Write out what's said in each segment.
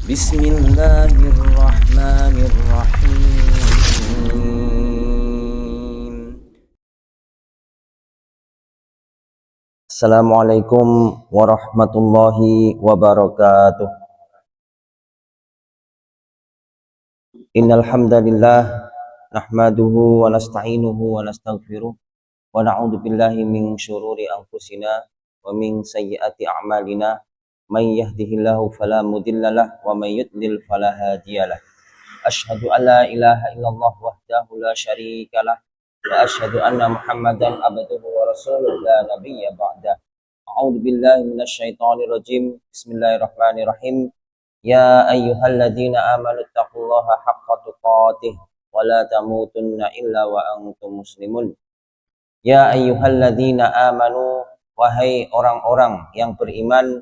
Bismillahirrahmanirrahim. Assalamualaikum warahmatullahi wabarakatuh. Innal hamdalillah nahmaduhu wa nasta'inuhu wa nastaghfiruh wa na'udzu billahi min syururi anfusina wa min sayyiati a'malina. May yahdihillahu fala mudhillalah wa may yudlil fala hadiyalah. Asyhadu an la ilaha illallah wahdahu la syarikalah wa asyhadu anna Muhammadan abduhu wa rasuluhu la nabiyya ba'da. A'udzu billahi minasyaitonir rajim. Bismillahirrahmanirrahim. Ya ayyuhalladzina amanu taqullaha haqqa tuqatih wa la tamutunna illa wa antum muslimun. Ya ayyuhalladzina amanu, wahai orang-orang yang beriman,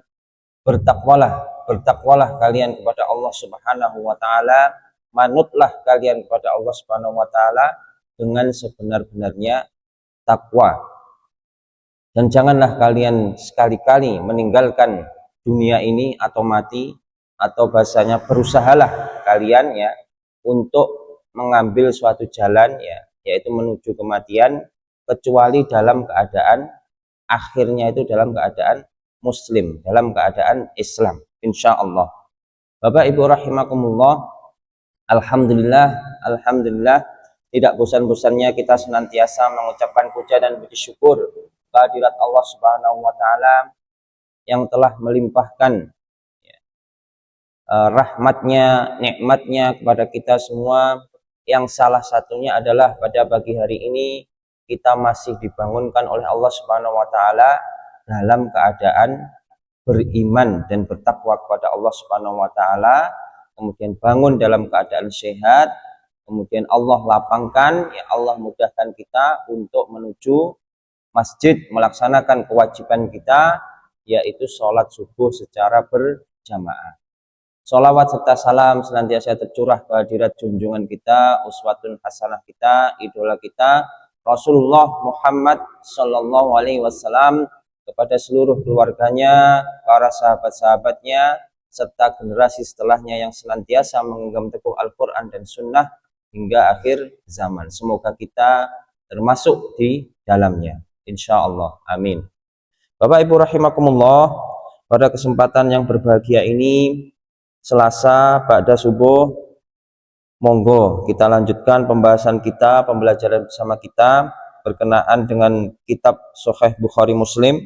bertakwalah kalian kepada Allah Subhanahu wa taala, manutlah kalian kepada Allah Subhanahu wa taala dengan sebenar-benarnya takwa. Dan janganlah kalian sekali-kali meninggalkan dunia ini atau mati, atau bahasanya berusahalah kalian ya untuk mengambil suatu jalan ya, yaitu menuju kematian, kecuali dalam keadaan akhirnya itu dalam keadaan muslim, dalam keadaan Islam, insya Allah. Bapak Ibu rahimakumullah, Alhamdulillah tidak bosan-bosannya kita senantiasa mengucapkan puja dan puji syukur kehadirat Allah Subhanahu wa taala yang telah melimpahkan rahmatnya, nikmatnya kepada kita semua, yang salah satunya adalah pada pagi hari ini kita masih dibangunkan oleh Allah Subhanahu wa taala dalam keadaan beriman dan bertakwa kepada Allah Subhanahu wa taala, kemudian bangun dalam keadaan sehat, kemudian Allah lapangkan, ya Allah mudahkan kita untuk menuju masjid melaksanakan kewajiban kita, yaitu sholat subuh secara berjamaah. Sholawat serta salam senantiasa tercurah kehadirat junjungan kita, uswatun hasanah kita, idola kita, Rasulullah Muhammad Sallallahu Alaihi Wasallam, kepada seluruh keluarganya, para sahabat-sahabatnya, serta generasi setelahnya yang senantiasa menggenggam teguh Al-Quran dan Sunnah hingga akhir zaman. Semoga kita termasuk di dalamnya, insya Allah. Amin. Bapak Ibu rahimakumullah, pada kesempatan yang berbahagia ini, Selasa ba'da subuh, monggo kita lanjutkan pembahasan kita, pembelajaran bersama kita berkenaan dengan kitab Sahih Bukhari Muslim.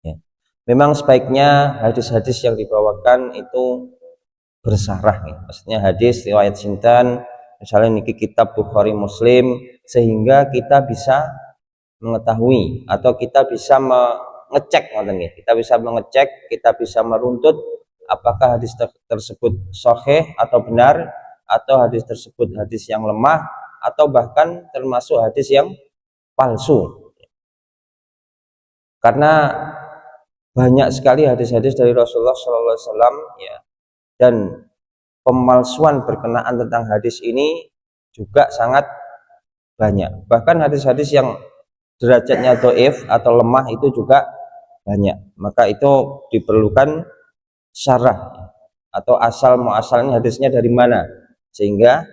Ya. Memang sebaiknya hadis-hadis yang dibawakan itu bersarah, ya. Maksudnya hadis riwayat sinten, misalnya niki kitab Bukhari Muslim, sehingga kita bisa mengetahui atau kita bisa mengecek, kita bisa meruntut apakah hadis tersebut sahih atau benar, atau hadis tersebut hadis yang lemah, atau bahkan termasuk hadis yang palsu. Karena banyak sekali hadis-hadis dari Rasulullah SAW ya, dan pemalsuan berkenaan tentang hadis ini juga sangat banyak. Bahkan hadis-hadis yang derajatnya dhaif atau lemah itu juga banyak. Maka itu diperlukan syarah atau asal muasalnya hadisnya dari mana, sehingga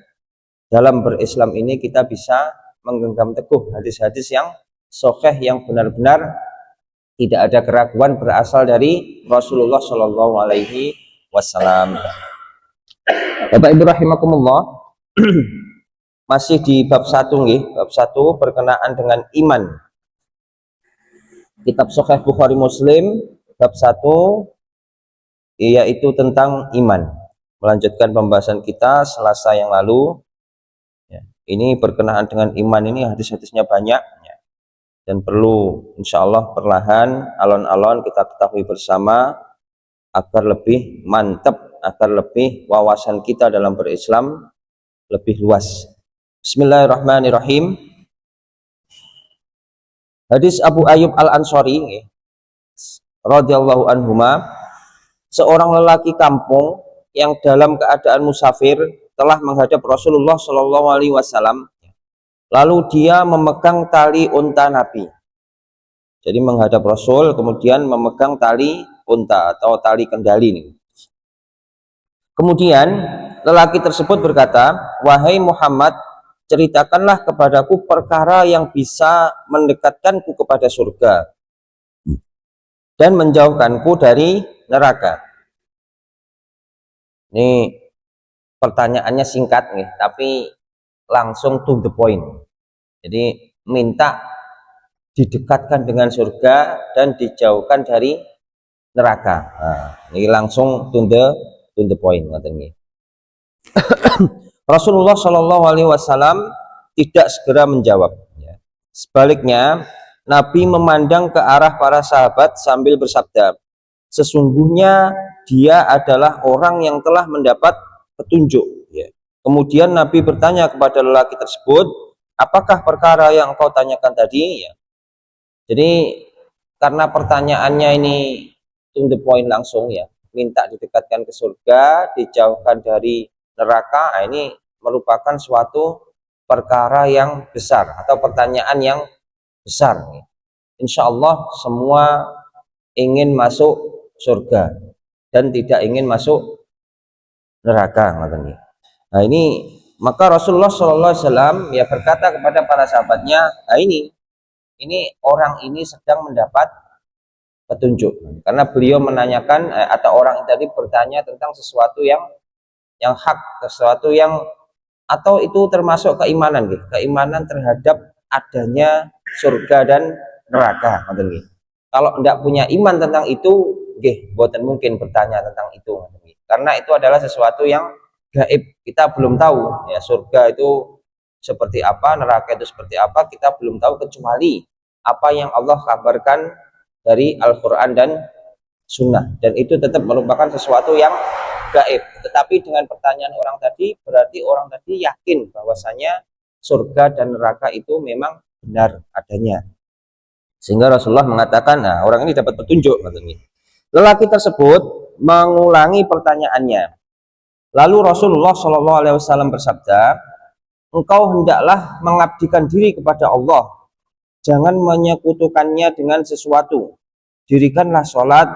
dalam berislam ini kita bisa menggenggam teguh hadis-hadis yang sahih, yang benar-benar tidak ada keraguan berasal dari Rasulullah Shallallahu Alaihi Wasallam. Bapak Ibu rahimakumullah, masih di bab 1 nggih, bab 1 berkenaan dengan iman. Kitab Sahih Bukhari Muslim bab 1 yaitu tentang iman. Melanjutkan pembahasan kita Selasa yang lalu ya, ini berkenaan dengan iman, ini hadis-hadisnya banyak ya, dan perlu insya Allah perlahan alon-alon kita ketahui bersama agar lebih mantap, agar lebih wawasan kita dalam berislam lebih luas. Bismillahirrahmanirrahim. Hadis Abu Ayyub Al-Ansari radhiyallahu anhuma, seorang lelaki kampung yang dalam keadaan musafir telah menghadap Rasulullah Shallallahu Alaihi Wasallam. Lalu dia memegang tali unta Nabi. Jadi menghadap Rasul, kemudian memegang tali unta atau tali kendali. Kemudian lelaki tersebut berkata, "Wahai Muhammad, ceritakanlah kepadaku perkara yang bisa mendekatkanku kepada surga dan menjauhkanku dari neraka." Ini pertanyaannya singkat nih, tapi langsung to the point. Jadi minta didekatkan dengan surga dan dijauhkan dari neraka. Nah, ini langsung to the point katanya. Rasulullah Shallallahu Alaihi Wasallam tidak segera menjawab. Sebaliknya, Nabi memandang ke arah para sahabat sambil bersabda, "Sesungguhnya dia adalah orang yang telah mendapat petunjuk." Kemudian Nabi bertanya kepada lelaki tersebut, "Apakah perkara yang engkau tanyakan tadi?" Jadi karena pertanyaannya ini to the point langsung, minta didekatkan ke surga, dijauhkan dari neraka. Nah, ini merupakan suatu perkara yang besar atau pertanyaan yang besar. Insya Allah semua ingin masuk surga dan tidak ingin masuk neraka. Nah, ini maka Rasulullah SAW berkata kepada para sahabatnya, "Nah, ini orang ini sedang mendapat petunjuk." Karena beliau menanyakan atau orang tadi bertanya tentang sesuatu yang hak, sesuatu yang atau itu termasuk keimanan gitu, keimanan terhadap adanya surga dan neraka. Kalau tidak punya iman tentang itu, buatan mungkin bertanya tentang itu, karena itu adalah sesuatu yang gaib, kita belum tahu surga itu seperti apa, neraka itu seperti apa, kita belum tahu kecuali apa yang Allah kabarkan dari Al-Quran dan Sunnah, dan itu tetap merupakan sesuatu yang gaib. Tetapi dengan pertanyaan orang tadi, berarti orang tadi yakin bahwasanya surga dan neraka itu memang benar adanya, sehingga Rasulullah mengatakan, "Nah, orang ini dapat petunjuk." Lelaki tersebut mengulangi pertanyaannya. Lalu Rasulullah Shallallahu Alaihi Wasallam bersabda, "Engkau hendaklah mengabdikan diri kepada Allah, jangan menyekutukannya dengan sesuatu. Dirikanlah sholat,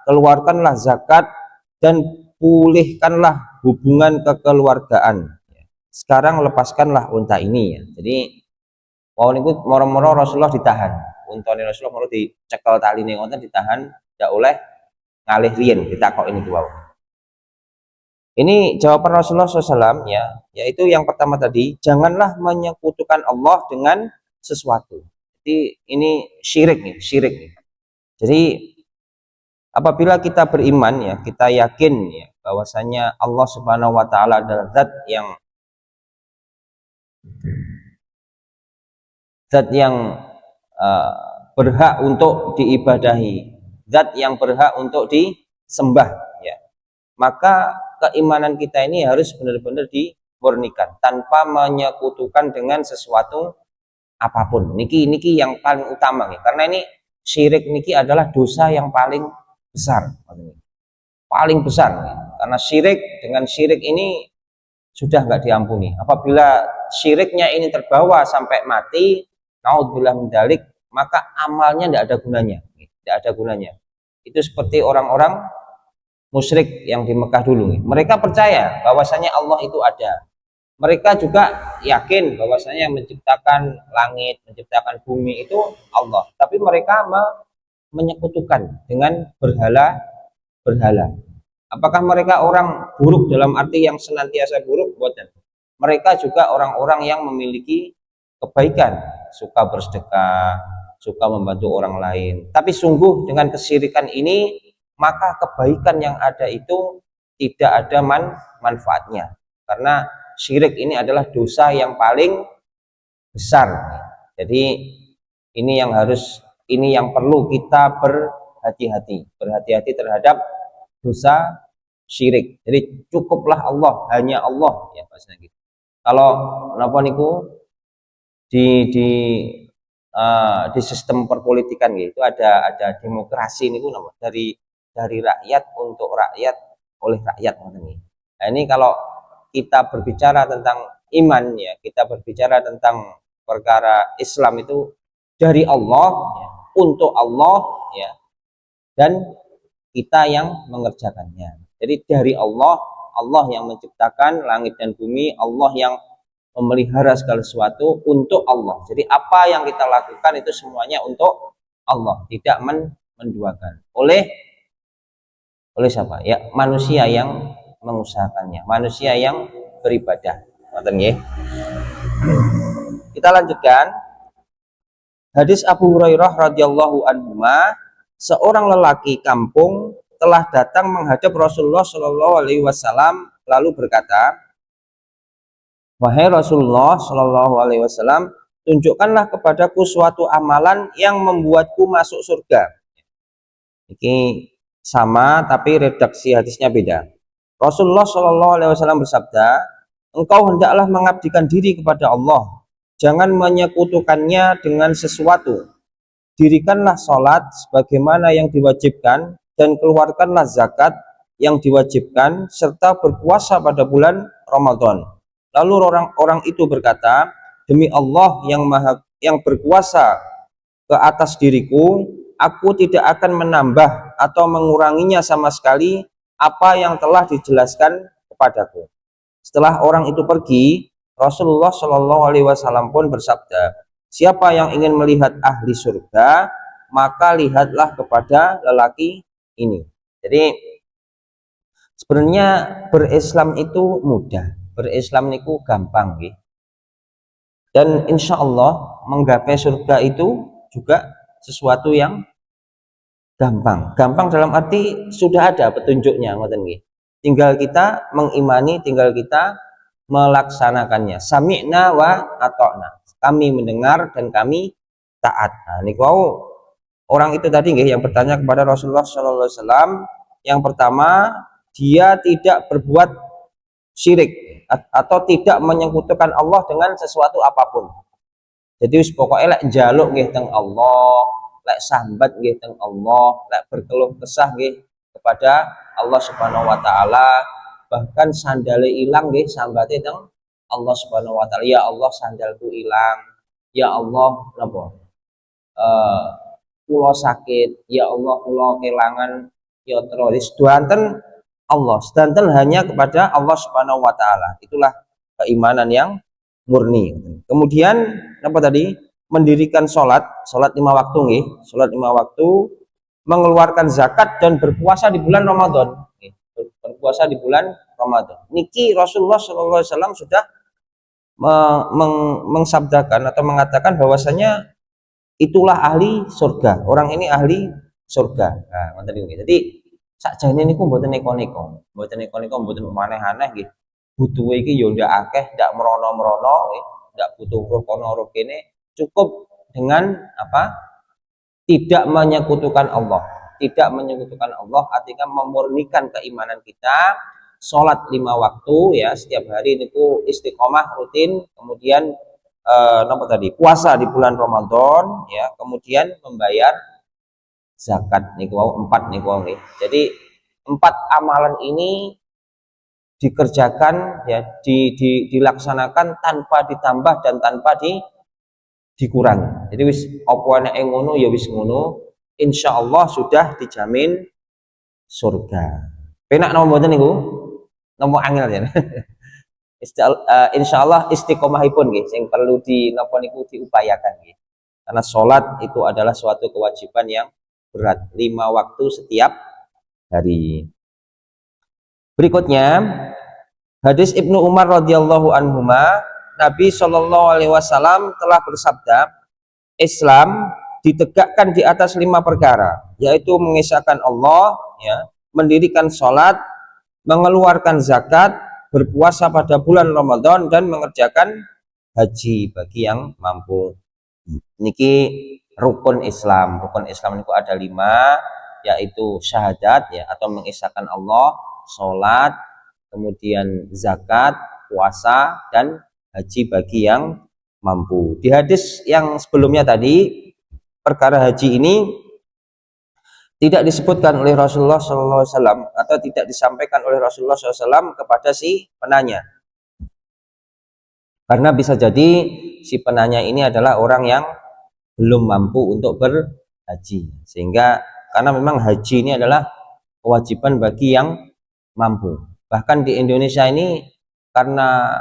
keluarkanlah zakat, dan pulihkanlah hubungan kekeluargaan. Sekarang lepaskanlah unta ini." Jadi mau ikut moro-moro Rasulullah ditahan. Unta ini Rasulullah mau dicekel tali ini ngoten ditahan, tidak oleh ngalih rien ditakok ini dua. Ini jawaban Rasulullah SAW yaitu yang pertama tadi, janganlah menyekutukan Allah dengan sesuatu. Jadi ini syirik nih. Jadi apabila kita beriman kita yakin bahwasanya Allah Subhanahu wa taala adalah zat yang berhak untuk diibadahi, zat yang berhak untuk disembah, maka keimanan kita ini harus benar-benar dimurnikan tanpa menyekutukan dengan sesuatu apapun. Niki yang paling utama karena ini syirik niki adalah dosa yang paling besar, karena dengan syirik ini sudah nggak diampuni. Apabila syiriknya ini terbawa sampai mati, naudzubillah min dzalik, maka amalnya tidak ada gunanya. Itu seperti orang-orang musyrik yang di Mekah dulu. Mereka percaya bahwasanya Allah itu ada. Mereka juga yakin bahwasanya yang menciptakan langit, menciptakan bumi itu Allah. Tapi mereka menyekutukan dengan berhala. Apakah mereka orang buruk dalam arti yang senantiasa buruk? Bukan. Mereka juga orang-orang yang memiliki kebaikan, suka bersedekah, suka membantu orang lain. Tapi sungguh dengan kesyirikan ini, maka kebaikan yang ada itu tidak ada manfaatnya. Karena syirik ini adalah dosa yang paling besar. Jadi ini yang perlu kita berhati-hati terhadap dosa syirik. Jadi cukuplah Allah, hanya Allah gitu. Kalau napa niku di sistem perpolitikan gitu ada demokrasi niku napa dari rakyat untuk rakyat oleh rakyat. Nah, ini kalau kita berbicara tentang iman kita berbicara tentang perkara Islam itu dari Allah untuk Allah dan kita yang mengerjakannya. Jadi dari Allah Allah yang menciptakan langit dan bumi, Allah yang memelihara segala sesuatu untuk Allah. Jadi apa yang kita lakukan itu semuanya untuk Allah, tidak menduakan. Oleh siapa? Ya, manusia yang mengusahakannya, manusia yang beribadah. Ngoten nggih. Kita lanjutkan. Hadis Abu Hurairah radhiyallahu anhu, seorang lelaki kampung telah datang menghadap Rasulullah Shallallahu alaihi wasallam lalu berkata, "Wahai Rasulullah Shallallahu alaihi wasallam, tunjukkanlah kepadaku suatu amalan yang membuatku masuk surga." Ini sama tapi redaksi hadisnya beda. Rasulullah Shallallahu alaihi wasallam bersabda, "Engkau hendaklah mengabdikan diri kepada Allah. Jangan menyekutukannya dengan sesuatu. Dirikanlah sholat sebagaimana yang diwajibkan dan keluarkanlah zakat yang diwajibkan serta berpuasa pada bulan Ramadan." Lalu orang-orang itu berkata, "Demi Allah yang berkuasa ke atas diriku, aku tidak akan menambah atau menguranginya sama sekali apa yang telah dijelaskan kepadaku." Setelah orang itu pergi, Rasulullah Shallallahu alaihi wasallam pun bersabda, "Siapa yang ingin melihat ahli surga, maka lihatlah kepada lelaki ini." Jadi sebenarnya berislam itu mudah, berislam itu gampang, gitu. Dan insya Allah menggapai surga itu juga sesuatu yang gampang. Gampang dalam arti sudah ada petunjuknya, ngoten nggih. Tinggal kita mengimani, tinggal kita melaksanakannya. Sami'na wa ata'na. Kami mendengar dan kami taat. Nah, niku orang itu tadi nggih yang bertanya kepada Rasulullah sallallahu alaihi wasallam, yang pertama, dia tidak berbuat syirik atau tidak menyekutukan Allah dengan sesuatu apapun. Jadi pokoknya lek njaluk nggih teng Allah, lek sambat nggih teng Allah, lek berkeluh kesah nggih kepada Allah Subhanahu wa taala. Bahkan sandale ilang nggih sambate teng Allah Subhanahu wa taala. Ya Allah, sandalku ilang. Ya Allah, napa? Kula sakit. Ya Allah, kula kelangan ya terus duanten Allah. Sedanten hanya kepada Allah Subhanahu wa taala. Itulah keimanan yang murni. Kemudian apa tadi? Mendirikan sholat 5 waktu nggih. Sholat 5 waktu, mengeluarkan zakat dan berpuasa di bulan Ramadan. Berpuasa di bulan Ramadan. Niki Rasulullah Shallallahu alaihi wasallam sudah mengsabdakan atau mengatakan bahwasanya itulah ahli surga. Orang ini ahli surga. Nah, jadi sakjane niku mboten neko-neko, mboten maneh-aneh nggih. Butuhe iki ya ndak akeh, ndak merono-merono nggih, ndak butuh roh kono roh kene, cukup dengan apa? Tidak menyekutukan Allah. Tidak menyekutukan Allah artinya memurnikan keimanan kita, sholat 5 waktu ya setiap hari itu istiqomah rutin, kemudian apa tadi, puasa di bulan Ramadan ya, kemudian membayar zakat niku 4 niku nggih. Jadi 4 amalan ini dikerjakan ya, dilaksanakan tanpa ditambah dan tanpa dikurangi. Jadi wis apa enake ngono ya wis ngono, insyaallah sudah dijamin surga. Penak napa mboten niku? Napa angel ya. Insyaallah istiqomahipun nggih sing perlu napa niku diupayakan nggih. Karena sholat itu adalah suatu kewajiban yang berat, 5 waktu setiap hari. Berikutnya hadis Ibnu Umar radhiyallahu anhuma, Nabi Shallallahu alaihi wasallam telah bersabda, Islam ditegakkan di atas 5 perkara, yaitu mengesahkan Allah ya, mendirikan sholat, mengeluarkan zakat, berpuasa pada bulan Ramadan, dan mengerjakan haji bagi yang mampu. Niki rukun Islam. Rukun Islam itu ada 5, yaitu syahadat ya, atau mengesahkan Allah, sholat, kemudian zakat, puasa, dan haji bagi yang mampu. Di hadis yang sebelumnya tadi, perkara haji ini tidak disebutkan oleh Rasulullah SAW atau tidak disampaikan oleh Rasulullah SAW kepada si penanya, karena bisa jadi si penanya ini adalah orang yang belum mampu untuk berhaji, sehingga karena memang haji ini adalah kewajiban bagi yang mampu. Bahkan di Indonesia ini karena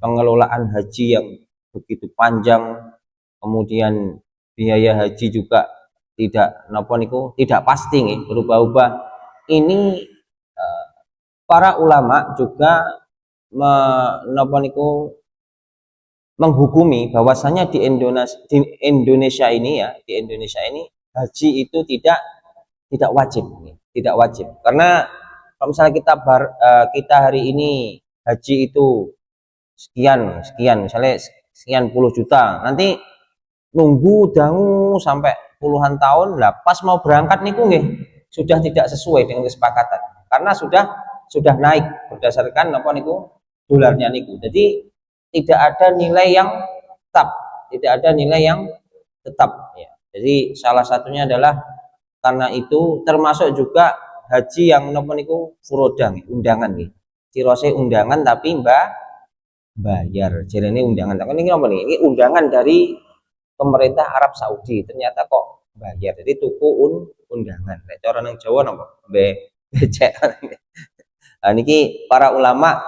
pengelolaan haji yang begitu panjang, kemudian biaya haji juga tidak pasti nih, berubah-ubah. Ini para ulama juga menghukumi bahwasanya di Indonesia ini haji itu tidak wajib, karena kalau misalnya kita hari ini haji itu sekian sekian, misalnya sekian puluh juta, nanti nunggu dangu sampai puluhan tahun lah, pas mau berangkat niku nggih sudah tidak sesuai dengan kesepakatan, karena sudah naik berdasarkan apa niku dolarnya niku. Jadi tidak ada nilai yang tetap, ya. Jadi salah satunya adalah karena itu, termasuk juga haji yang napa niku furodang, undangan nih. Cirose undangan tapi bayar. Jadi ini undangan. Tapi ini apa nih? Ini undangan dari pemerintah Arab Saudi. Ternyata kok bayar. Jadi tuku undangan. Nek cara nang Jawa napa? Becek. Nah, niki para ulama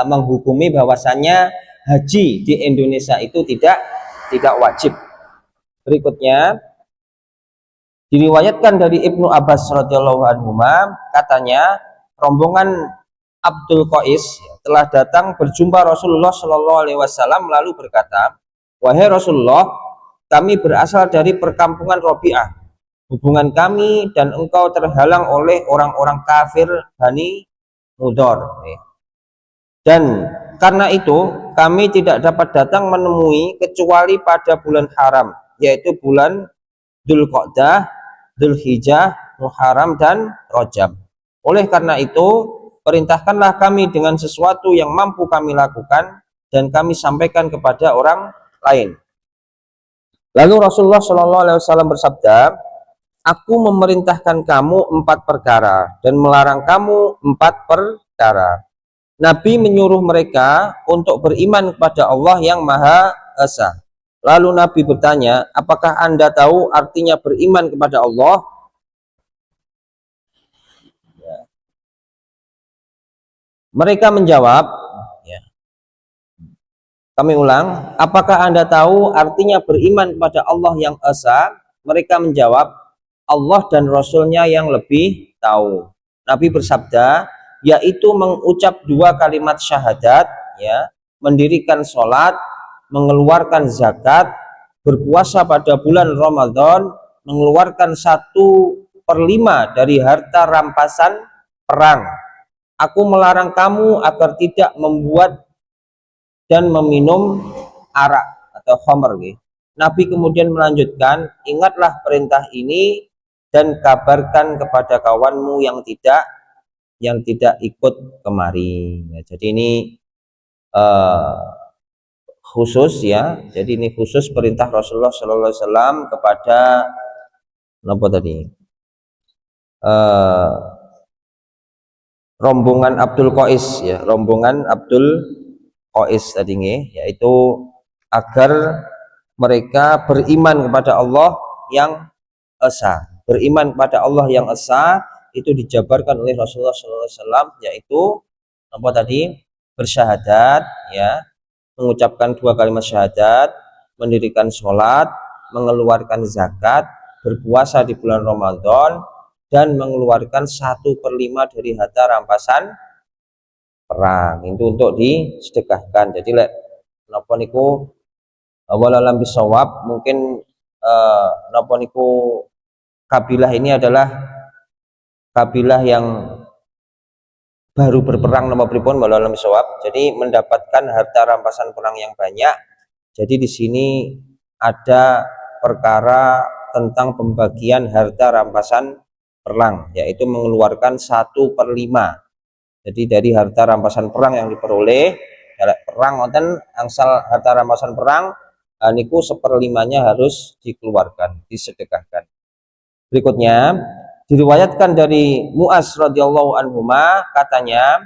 menghukumi bahwasannya haji di Indonesia itu tidak wajib. Berikutnya diriwayatkan dari Ibnu Abbas radhiyallahu anhu, katanya rombongan Abdul Qais telah datang berjumpa Rasulullah Shallallahu alaihi wasallam lalu berkata, "Wahai Rasulullah, kami berasal dari perkampungan Robi'ah. Hubungan kami dan engkau terhalang oleh orang-orang kafir Bani Mudhar. Dan karena itu kami tidak dapat datang menemui kecuali pada bulan haram, yaitu bulan Dzulqa'dah, Dzulhijjah, Muharram dan Rajab. Oleh karena itu, perintahkanlah kami dengan sesuatu yang mampu kami lakukan dan kami sampaikan kepada orang lain." Lalu Rasulullah Shallallahu alaihi wasallam bersabda, "Aku memerintahkan kamu 4 perkara dan melarang kamu 4 perkara." Nabi menyuruh mereka untuk beriman kepada Allah yang Maha Esa. Lalu Nabi bertanya, "Apakah Anda tahu artinya beriman kepada Allah?" Mereka menjawab, kami ulang, "Apakah Anda tahu artinya beriman kepada Allah yang Esa?" Mereka menjawab, "Allah dan Rasulnya yang lebih tahu." Nabi bersabda, yaitu mengucap 2 kalimat syahadat, mendirikan sholat, mengeluarkan zakat, berpuasa pada bulan Ramadan, mengeluarkan 1/5 dari harta rampasan perang. Aku melarang kamu agar tidak membuat dan meminum arak atau khamr. Nabi kemudian melanjutkan, "Ingatlah perintah ini dan kabarkan kepada kawanmu yang tidak ikut kemari." Jadi ini khusus, ya. Jadi ini khusus perintah Rasulullah Sallallahu Alaihi Wasallam kepada apa tadi? Rombongan Abdul Qais, ya, rombongan Abdul Qais tadi, yaitu agar mereka beriman kepada Allah yang Esa. Beriman kepada Allah yang Esa itu dijabarkan oleh Rasulullah SAW, yaitu apa tadi? Bersyahadat, ya, mengucapkan 2 kalimat syahadat, mendirikan sholat, mengeluarkan zakat, berpuasa di bulan Ramadan, dan mengeluarkan 1/5 dari harta rampasan perang itu untuk disedekahkan. Jadi napa niku wallahualam bisawab, mungkin napa niku kabilah ini adalah kabilah yang baru berperang nama pripun wallahualam bisawab, jadi mendapatkan harta rampasan perang yang banyak. Jadi di sini ada perkara tentang pembagian harta rampasan perang, yaitu mengeluarkan 1/5. Jadi dari harta rampasan perang yang diperoleh perang wonten angsal harta rampasan perang niku 1/5-nya harus dikeluarkan, disedekahkan. Berikutnya diriwayatkan dari Mu'az radhiyallahu anhu, katanya,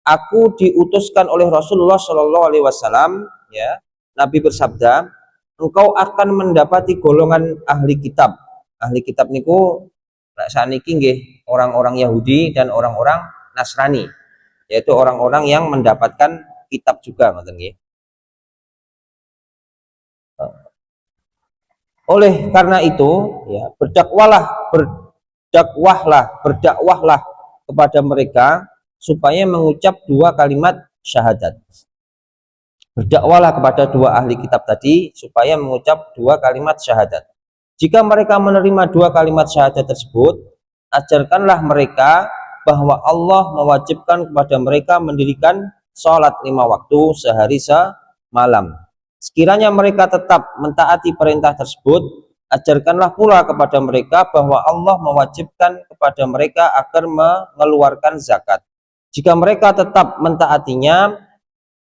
"Aku diutuskan oleh Rasulullah Shallallahu alaihi wasallam, ya. Nabi bersabda, engkau akan mendapati golongan ahli kitab. Ahli kitab niku saniki nggih orang-orang Yahudi dan orang-orang Nasrani. yaitu orang-orang yang mendapatkan kitab juga, ngoten nggih. Oleh karena itu, ya, berdakwahlah kepada mereka supaya mengucap dua kalimat syahadat. Berdakwahlah kepada dua ahli kitab tadi supaya mengucap dua kalimat syahadat. Jika mereka menerima dua kalimat syahadat tersebut, ajarkanlah mereka bahwa Allah mewajibkan kepada mereka mendirikan sholat 5 waktu sehari semalam. Sekiranya mereka tetap mentaati perintah tersebut, ajarkanlah pula kepada mereka bahwa Allah mewajibkan kepada mereka agar mengeluarkan zakat. Jika mereka tetap mentaatinya,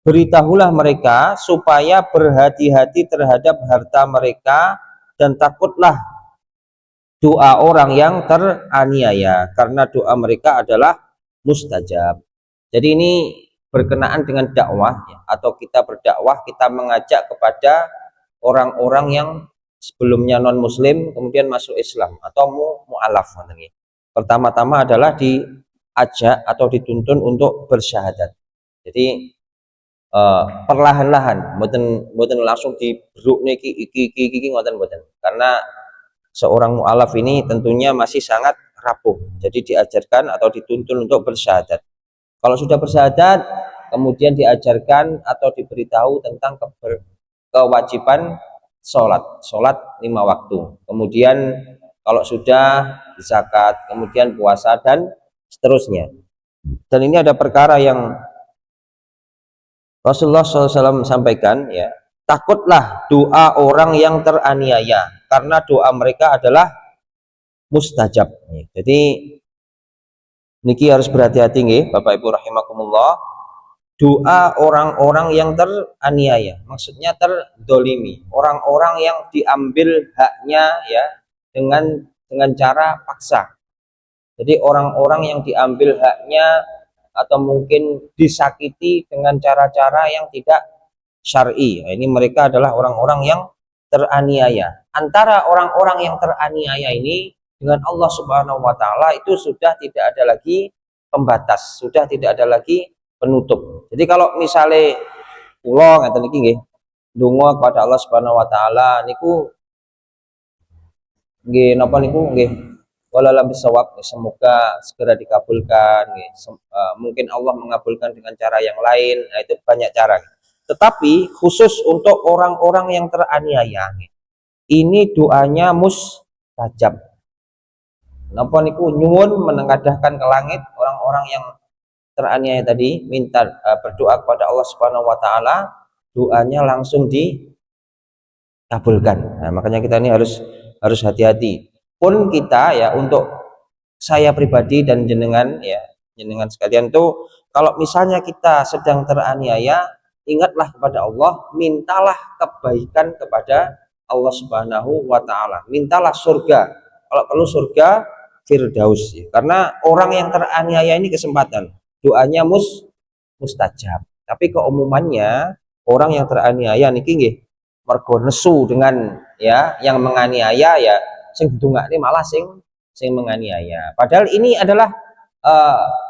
beritahulah mereka supaya berhati-hati terhadap harta mereka dan takutlah doa orang yang teraniaya, karena doa mereka adalah mustajab. Jadi ini berkenaan dengan dakwah, ya, atau kita berdakwah, kita mengajak kepada orang-orang yang sebelumnya non muslim kemudian masuk Islam atau mu'alaf. Pertama-tama adalah diajak atau dituntun untuk bersyahadat. Jadi perlahan-lahan, mboten langsung diberuk niki iki ngoten mboten. Karena seorang mu'alaf ini tentunya masih sangat rapuh. Jadi diajarkan atau dituntun untuk bersyahadat. Kalau sudah bersyahadat, kemudian diajarkan atau diberitahu tentang kewajiban sholat 5 waktu. Kemudian kalau sudah zakat, kemudian puasa dan seterusnya. Dan ini ada perkara yang Rasulullah SAW sampaikan, ya, takutlah doa orang yang teraniaya, karena doa mereka adalah mustajab. Jadi niki harus berhati-hati nggih, Bapak Ibu rahimakumullah. Doa orang-orang yang teraniaya, maksudnya terdolimi, orang-orang yang diambil haknya, ya, dengan cara paksa. Jadi orang-orang yang diambil haknya atau mungkin disakiti dengan cara-cara yang tidak syar'i. Ini mereka adalah orang-orang yang teraniaya. Antara orang-orang yang teraniaya ini dengan Allah Subhanahu wa taala itu sudah tidak ada lagi pembatas, sudah tidak ada lagi penutup. Jadi kalau misalnya kula ngeten iki nggih, ndonga kepada Allah Subhanahu wa taala niku nggih napa niku nggih wala bisawab, semoga segera dikabulkan. Mungkin Allah mengabulkan dengan cara yang lain, nah, itu banyak cara. Tetapi khusus untuk orang-orang yang teraniaya, ini doanya mustajab. Napa niku nyuwun menengadahkan ke langit orang-orang yang teraniaya tadi, minta berdoa kepada Allah Subhanahu wa taala, doanya langsung dikabulkan. Nah, makanya kita ini harus hati-hati. Pun kita, ya, untuk saya pribadi dan jenengan, ya, jenengan sekalian tuh, kalau misalnya kita sedang teraniaya, ingatlah kepada Allah, mintalah kebaikan kepada Allah Subhanahu wa taala, mintalah surga, kalau perlu surga firdaus, ya. Karena orang yang teraniaya ini kesempatan, doanya mustajab. Tapi keumumannya orang yang teraniaya niki nggih mergo nesu dengan, ya, yang menganiaya, ya, sing didongakne malah sing menganiaya. Padahal ini adalah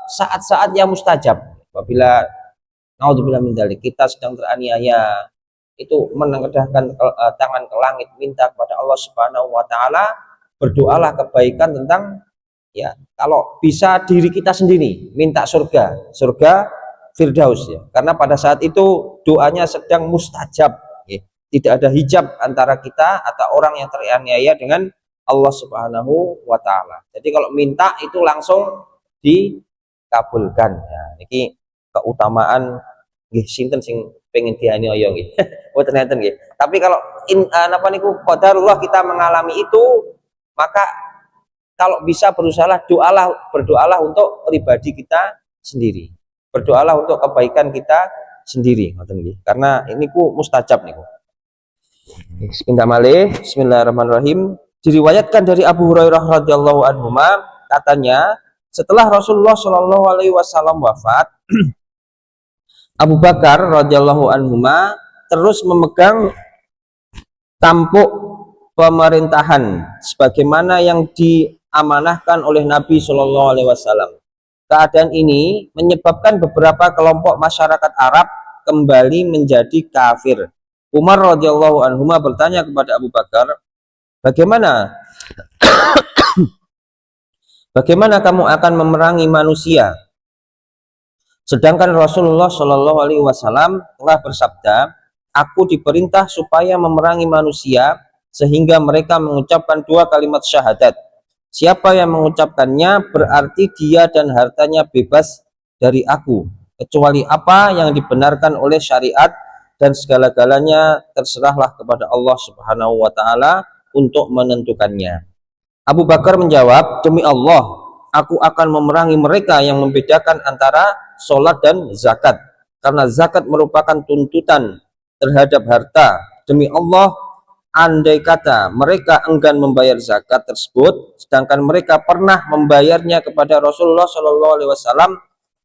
saat-saat yang mustajab. Apabila naudzubillah min dzalik, kita sedang teraniaya, itu menengadahkan tangan ke langit, minta kepada Allah Subhanahu wa taala, berdoalah kebaikan tentang, ya, kalau bisa diri kita sendiri, minta surga firdaus, ya. Karena pada saat itu doanya sedang mustajab, ya. Tidak ada hijab antara kita atau orang yang teraniaya dengan Allah Subhanahu wa taala. Jadi kalau minta itu langsung dikabulkan. Nah, ini keutamaan nggih sinten sing pengen dianiaya nggih. Oh ternyata nggih. Tapi kalau napa niku qadarullah kita mengalami itu, maka kalau bisa berdoalah untuk pribadi kita sendiri. Berdoalah untuk kebaikan kita sendiri, ngoten nggih. Karena ini ku mustajab niku. Bismillahirrahmanirrahim. Diriwayatkan dari Abu Hurairah radhiyallahu anhu, katanya, setelah Rasulullah Shallallahu alaihi wasallam wafat, Abu Bakar radhiyallahu anhu terus memegang tampuk pemerintahan sebagaimana yang diamanahkan oleh Nabi Shallallahu alaihi wasallam. Keadaan ini menyebabkan beberapa kelompok masyarakat Arab kembali menjadi kafir. Umar radhiyallahu anhu bertanya kepada Abu Bakar, bagaimana kamu akan memerangi manusia? Sedangkan Rasulullah Shallallahu Alaihi Wasallam telah bersabda, aku diperintah supaya memerangi manusia sehingga mereka mengucapkan dua kalimat syahadat. Siapa yang mengucapkannya berarti dia dan hartanya bebas dari aku, kecuali apa yang dibenarkan oleh syariat, dan segala-galanya terserahlah kepada Allah Subhanahu wa taala untuk menentukannya. Abu Bakar menjawab, demi Allah, aku akan memerangi mereka yang membedakan antara sholat dan zakat, karena zakat merupakan tuntutan terhadap harta. Demi Allah, andai kata mereka enggan membayar zakat tersebut, sedangkan mereka pernah membayarnya kepada Rasulullah Shallallahu Alaihi Wasallam,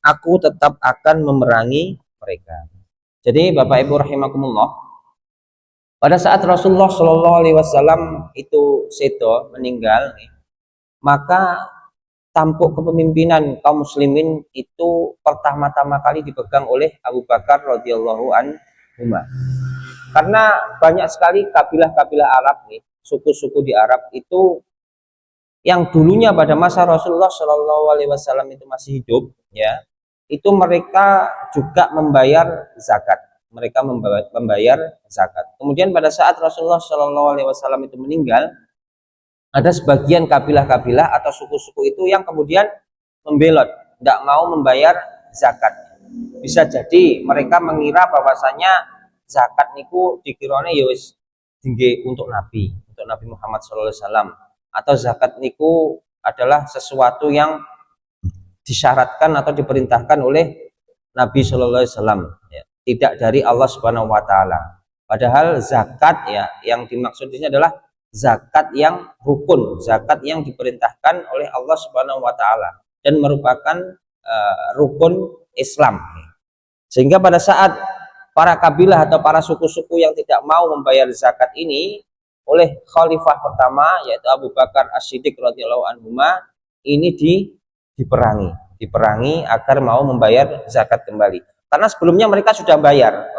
aku tetap akan memerangi mereka. Jadi Bapak Ibu rahimakumullah, pada saat Rasulullah Shallallahu Alaihi Wasallam itu seto meninggal, maka tampuk kepemimpinan kaum muslimin itu pertama-tama kali dipegang oleh Abu Bakar radhiyallahu anhu. Karena banyak sekali kabilah-kabilah Arab nih, suku-suku di Arab itu yang dulunya pada masa Rasulullah Shallallahu Alaihi Wasallam itu masih hidup, ya, itu mereka juga membayar zakat. Mereka membayar zakat. Kemudian pada saat Rasulullah Shallallahu Alaihi Wasallam itu meninggal, ada sebagian kabilah-kabilah atau suku-suku itu yang kemudian membelot, tidak mau membayar zakat. Bisa jadi mereka mengira bahwasanya zakat niku dikirone ya wis tinggi untuk Nabi Muhammad SAW, atau zakat niku adalah sesuatu yang disyaratkan atau diperintahkan oleh Nabi Shallallahu Alaihi Wasallam, ya, tidak dari Allah Subhanahu Wa Taala. Padahal zakat, ya, yang dimaksud ini adalah zakat yang rukun, zakat yang diperintahkan oleh Allah Subhanahu Wa Taala dan merupakan rukun Islam. Sehingga pada saat para kabilah atau para suku-suku yang tidak mau membayar zakat ini, oleh khalifah pertama yaitu Abu Bakar As-Siddiq radhiyallahu anhu, ini diperangi agar mau membayar zakat kembali. Karena sebelumnya mereka sudah bayar,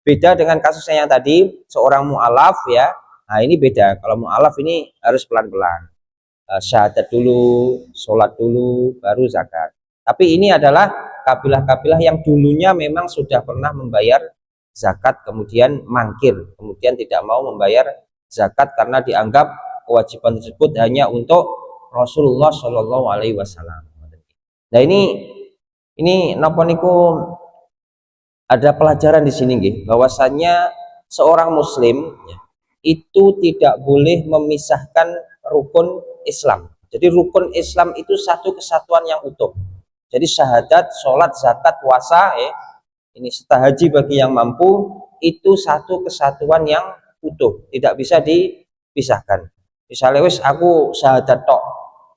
beda dengan kasusnya yang tadi seorang mu'alaf, ya. Nah, ini beda. Kalau mu'alaf ini harus pelan-pelan, syahadat dulu, sholat dulu, baru zakat. Tapi ini adalah kabilah-kabilah yang dulunya memang sudah pernah membayar zakat, kemudian mangkir, kemudian tidak mau membayar zakat karena dianggap kewajiban tersebut hanya untuk Rasulullah Shallallahu Alaihi Wasallam. Nah, ini napa niku ada pelajaran di sini nggih, bahwasannya seorang muslim, ya, itu tidak boleh memisahkan rukun Islam. Jadi rukun Islam itu satu kesatuan yang utuh. Jadi syahadat, sholat, zakat, puasa, ini serta haji bagi yang mampu, itu satu kesatuan yang utuh, tidak bisa dipisahkan. Misalnya wis aku syahadat tok,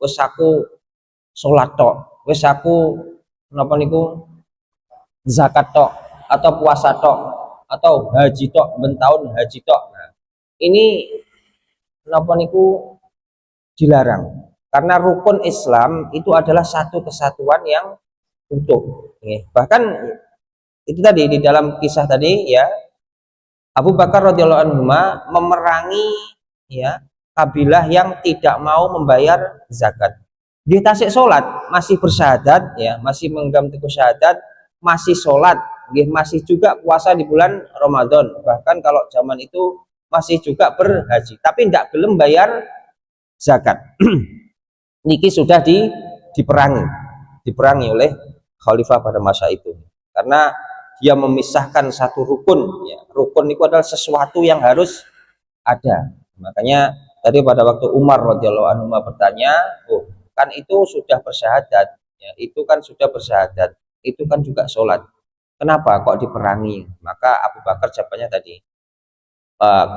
wis aku sholat tok, wis aku napa niku zakat tok, atau puasa tok, atau haji tok, bentahun haji tok. Nah, ini napa niku dilarang, karena rukun Islam itu adalah satu kesatuan yang utuh. Bahkan itu tadi di dalam kisah tadi, ya, Abu Bakar radhiyallahu anhu memerangi, ya, kabilah yang tidak mau membayar zakat. Di tasik sholat masih bersyahadat, ya, masih menggenggam teguh syahadat, masih sholat, masih juga puasa di bulan Ramadan. Bahkan kalau zaman itu masih juga berhaji, tapi tidak belum bayar zakat. Niki sudah diperangi oleh khalifah pada masa itu, karena dia memisahkan satu rukun, ya. Rukun itu adalah sesuatu yang harus ada. Makanya tadi pada waktu Umar radhiyallahu anhu bertanya, oh, kan itu sudah bersyahadat, ya, itu kan sudah bersyahadat, itu kan juga sholat, kenapa kok diperangi? Maka Abu Bakar jawabannya tadi,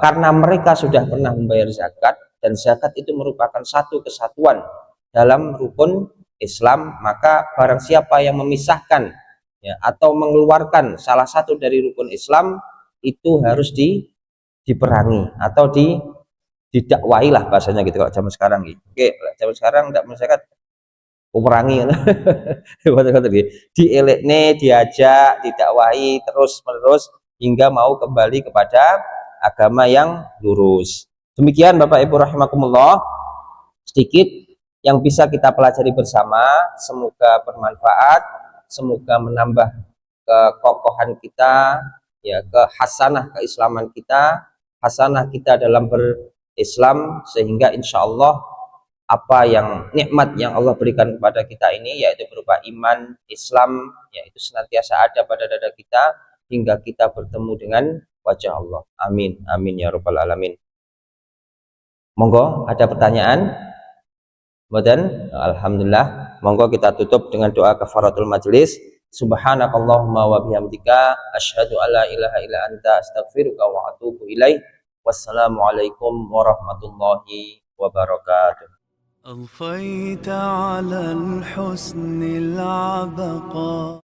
karena mereka sudah pernah membayar zakat, dan zakat itu merupakan satu kesatuan dalam rukun Islam, maka barang siapa yang memisahkan, ya, atau mengeluarkan salah satu dari rukun Islam, itu harus diperangi atau didakwai lah bahasanya gitu kalau zaman sekarang gitu. Oke, zaman sekarang tidak zakat, perangi ngoten nggih. Dielekne, diajak, didakwahi terus-menerus hingga mau kembali kepada agama yang lurus. Demikian Bapak Ibu rahimakumullah, sedikit yang bisa kita pelajari bersama. Semoga bermanfaat, semoga menambah kekokohan kita, ya, hasanah keislaman kita, hasanah kita dalam berislam, sehingga insya Allah apa yang nikmat yang Allah berikan kepada kita ini, yaitu berupa iman, Islam, yaitu senantiasa ada pada dada kita hingga kita bertemu dengan wajah Allah. Amin, amin ya rabbal alamin. Monggo ada pertanyaan? Mboten? Alhamdulillah. Monggo kita tutup dengan doa kafaratul majelis. Subhanakallahumma wa bihamdika asyhadu alla ilaha illa anta astaghfiruka wa atubu ilaik. Wassalamualaikum warahmatullahi wabarakatuh. أضفيت على الحسن العبقى